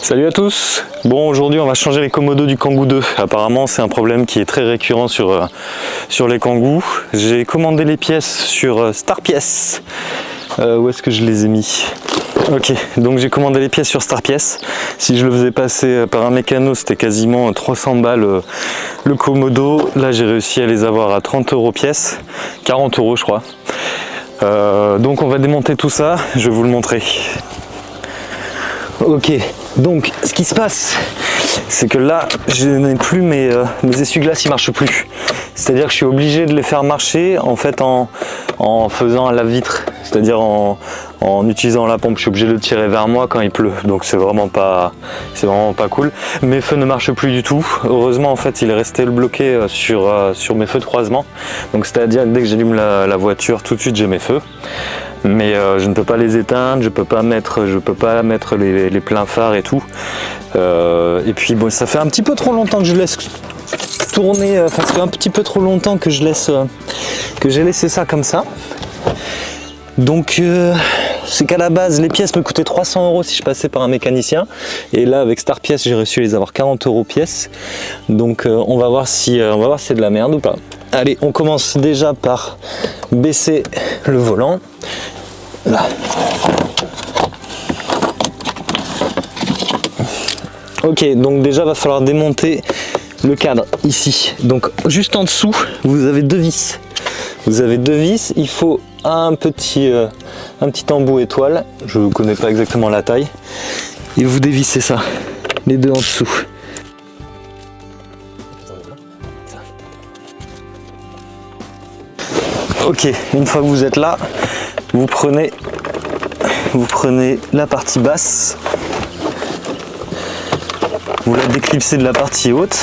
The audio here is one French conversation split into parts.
Salut à tous. Bon, aujourd'hui on va changer les commodos du Kangoo 2. Apparemment c'est un problème qui est très récurrent sur les Kangoo. J'ai commandé les pièces sur Star Pièces. Où est-ce que je les ai mis? Ok, donc j'ai commandé les pièces sur Star Pièces. Si je le faisais passer par un mécano, c'était quasiment 300 balles le commodo. Là j'ai réussi à les avoir à 30 € pièce, 40 € je crois. Donc on va démonter tout ça, je vais vous le montrer. Ok, donc ce qui se passe, c'est que là je n'ai plus mes essuie-glaces, ils marchent plus. C'est-à-dire que je suis obligé de les faire marcher en fait en faisant un lave-vitre, c'est-à-dire en utilisant la pompe. Je suis obligé de le tirer vers moi quand il pleut, donc c'est vraiment pas cool. Mes feux ne marchent plus du tout. Heureusement en fait il est resté bloqué sur mes feux de croisement, donc c'est-à-dire que dès que j'allume la voiture, tout de suite j'ai mes feux. Mais je ne peux pas les éteindre, je peux pas mettre les pleins phares et tout. Et puis bon, ça fait un petit peu trop longtemps que je laisse tourner, enfin ça fait un petit peu trop longtemps que j'ai laissé ça comme ça. Donc c'est qu'à la base les pièces me coûtaient 300 € si je passais par un mécanicien, et là avec Star Pièces j'ai réussi à les avoir 40 € pièce. Donc on va voir si c'est de la merde ou pas. Allez, on commence déjà par baisser le volant. Là. Ok, donc déjà va falloir démonter le cadre ici. Donc juste en dessous, vous avez deux vis. Il faut un petit embout étoile. Je ne connais pas exactement la taille. Et vous dévissez ça, les deux en dessous. Ok, une fois que vous êtes là, vous prenez la partie basse, vous la déclipsez de la partie haute.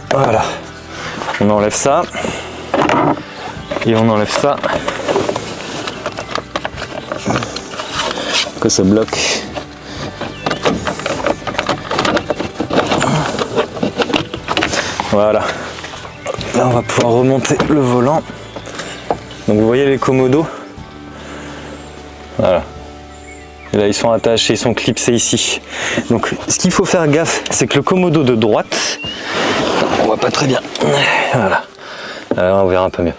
Voilà, on enlève ça et on enlève ça, que ça bloque. Voilà. Là, on va pouvoir remonter le volant. Donc vous voyez les commodos. Voilà. Et là ils sont attachés, ils sont clipsés ici. Donc ce qu'il faut faire gaffe, c'est que le commodo de droite, on voit pas très bien. Voilà. Alors on verra un peu mieux.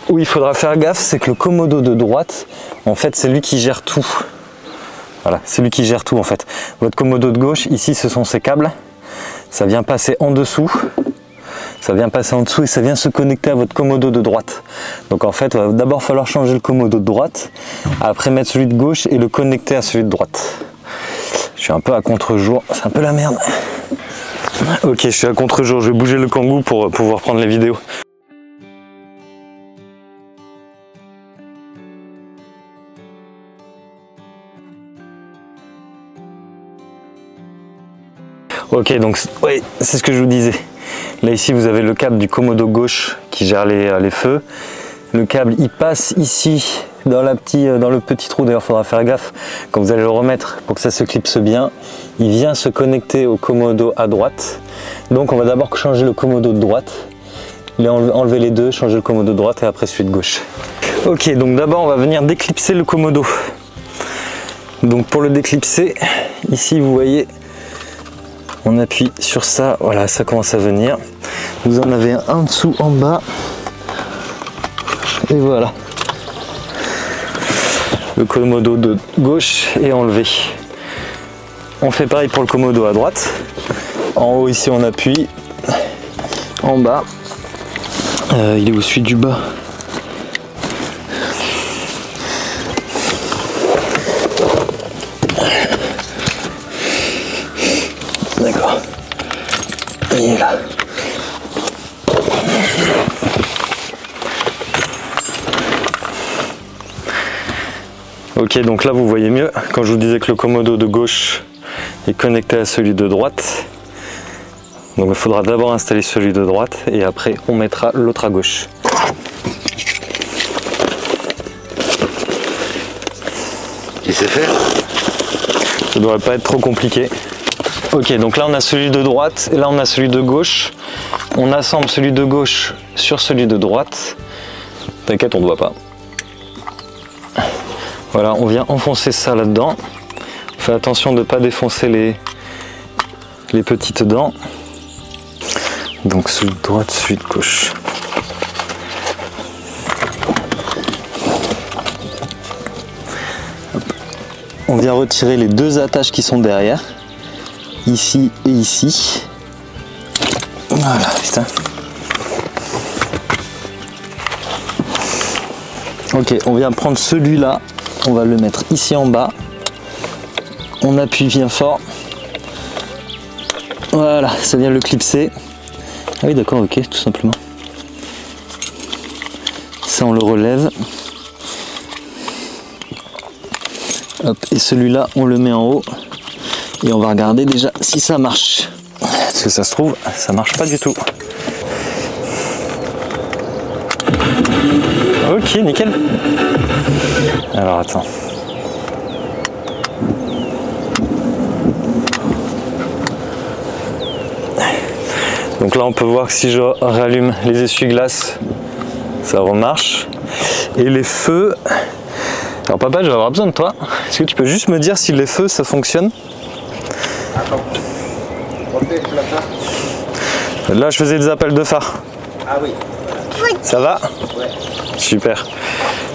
Où il faudra faire gaffe, c'est que le commodo de droite, en fait c'est lui qui gère tout. Voilà, c'est lui qui gère tout en fait. Votre commodo de gauche, ici ce sont ces câbles. Ça vient passer en dessous. Ça vient passer en dessous et ça vient se connecter à votre commodo de droite. Donc en fait, il va d'abord falloir changer le commodo de droite, après mettre celui de gauche et le connecter à celui de droite. Je suis un peu à contre-jour, c'est un peu la merde. Ok, je suis à contre-jour, je vais bouger le Kangoo pour pouvoir prendre les vidéos. Ok, donc ouais, c'est ce que je vous disais. Là ici vous avez le câble du commodo gauche qui gère les feux. Le câble il passe ici dans le petit trou, d'ailleurs il faudra faire gaffe quand vous allez le remettre pour que ça se clipse bien. Il vient se connecter au commodo à droite. Donc on va d'abord changer le commodo de droite, enlever les deux, changer le commodo de droite et après celui de gauche. Ok, donc d'abord on va venir déclipser le commodo. Donc pour le déclipser, ici vous voyez, on appuie sur ça, voilà, ça commence à venir. Vous en avez un en dessous, en bas. Et voilà. Le commodo de gauche est enlevé. On fait pareil pour le commodo à droite. En haut ici on appuie. En bas. Il est où celui du bas? D'accord. Il est là. Ok, donc là vous voyez mieux quand je vous disais que le commodo de gauche est connecté à celui de droite. Donc il faudra d'abord installer celui de droite et après on mettra l'autre à gauche. Tu sais faire? Ça devrait pas être trop compliqué. Ok, donc là on a celui de droite et là on a celui de gauche. On assemble celui de gauche sur celui de droite. T'inquiète, on ne voit pas. Voilà, on vient enfoncer ça là-dedans. Fais attention de ne pas défoncer les petites dents. Donc sous droite, suite, gauche. Hop. On vient retirer les deux attaches qui sont derrière. Ici et ici. Voilà, putain. Ok, on vient prendre celui-là. On va le mettre ici en bas. On appuie bien fort. Voilà, ça vient le clipser. Ah oui, d'accord, ok, tout simplement. Ça, on le relève. Hop, et celui-là, on le met en haut. Et on va regarder déjà si ça marche. Parce que ça se trouve, ça marche pas du tout. Ok, nickel. Alors, attends. Donc là, on peut voir que si je rallume les essuie-glaces, ça remarche. Et les feux... Alors papa, je vais avoir besoin de toi. Est-ce que tu peux juste me dire si les feux, ça fonctionne? Attends. Là, je faisais des appels de phare. Ah oui. Ça va? Ouais. Super.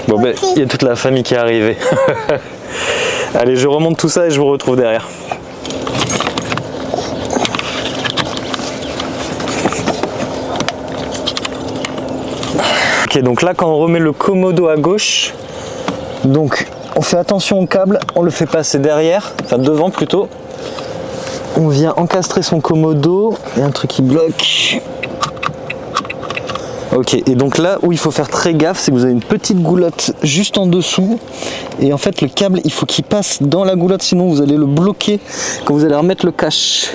Bon, ben, il y a toute la famille qui est arrivée. Allez, je remonte tout ça et je vous retrouve derrière. Ok, donc là, quand on remet le commodo à gauche, donc on fait attention au câble, on le fait passer derrière, enfin devant plutôt. On vient encastrer son commodo, il y a un truc qui bloque. Ok, et donc là où il faut faire très gaffe, c'est que vous avez une petite goulotte juste en dessous. Et en fait le câble, il faut qu'il passe dans la goulotte, sinon vous allez le bloquer quand vous allez remettre le cache.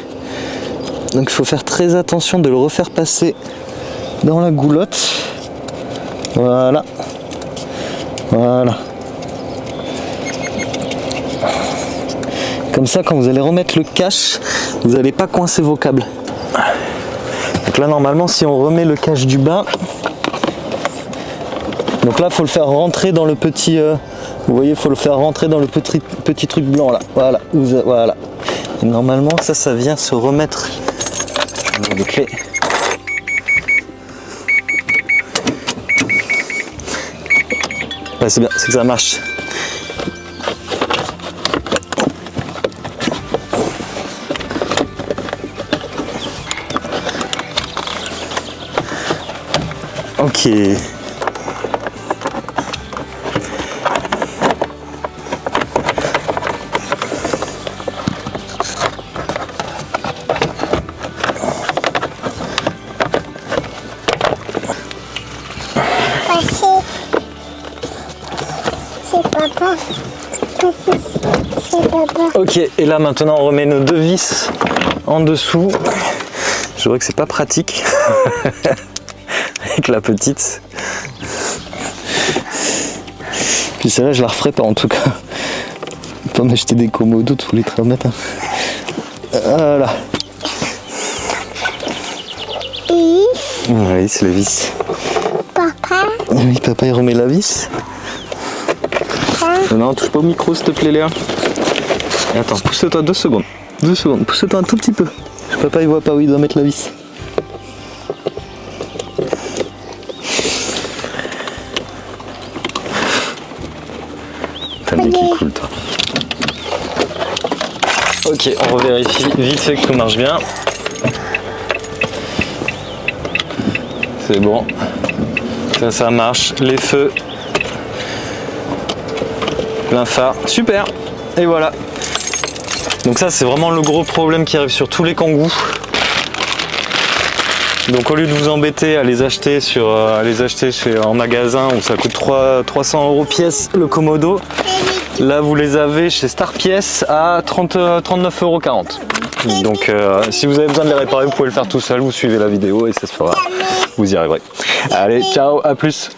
Donc il faut faire très attention de le refaire passer dans la goulotte. Voilà. Voilà. Comme ça, quand vous allez remettre le cache, vous n'allez pas coincer vos câbles. Donc là, normalement, si on remet le cache du bas, donc là, il faut le faire rentrer dans le petit... vous voyez, il faut le faire rentrer dans le petit truc blanc là. Voilà. Voilà. Et normalement, ça vient se remettre. Je mets les clés. Ouais, c'est bien, c'est que ça marche. Ok. Ok, et là maintenant on remet nos deux vis en dessous. Je vois que c'est pas pratique avec la petite. Puis celle-là je la referai pas en tout cas. Pas m'acheter des commodos tous les 3 mètres. Voilà. Oui, c'est la vis. Papa. Oui, papa il remet la vis. Non, touche pas au micro s'il te plaît Léa. Et attends, pousse-toi 2 secondes. 2 secondes, pousse-toi un tout petit peu. Papa il voit pas où il doit mettre la vis. T'as le nez qui coule toi. Ok, on revérifie vite fait que tout marche bien. C'est bon. Ça marche. Les feux. Plein phare. Super. Et voilà. Donc ça c'est vraiment le gros problème qui arrive sur tous les Kangoo. Donc au lieu de vous embêter à les acheter en magasin où ça coûte 300 € pièce le Commodo, là vous les avez chez Star Pièce à 39,40 €. Donc si vous avez besoin de les réparer, vous pouvez le faire tout seul, vous suivez la vidéo et ça se fera. Vous y arriverez. Allez, ciao, à plus.